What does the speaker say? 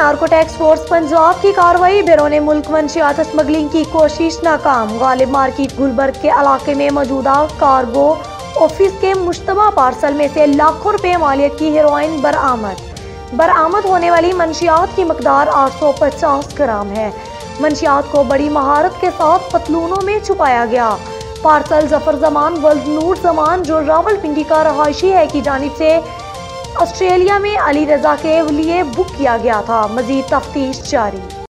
Narcotics force Punjab की कार्रवाई। बैरून मुल्क मंशियात स्मगलिंग की कोशिश नाकाम। गालिब मार्केट गुलबर्ग के इलाके में मौजूदा कार्गो ऑफिस के मुश्तबा पार्सल में से लाखों रुपए मालियत की हेरोइन बरामद होने वाली मंशियात की मकदार 850 ग्राम है। मंशियात को बड़ी महारत के साथ पतलूनों में छुपाया गया। पार्सल जफर जमान वल्द नूर जमान जो रावलपिंडी का रहायशी है की जानिब से ऑस्ट्रेलिया में अली रजा के लिए बुक किया गया था। मजीद तफ्तीश जारी।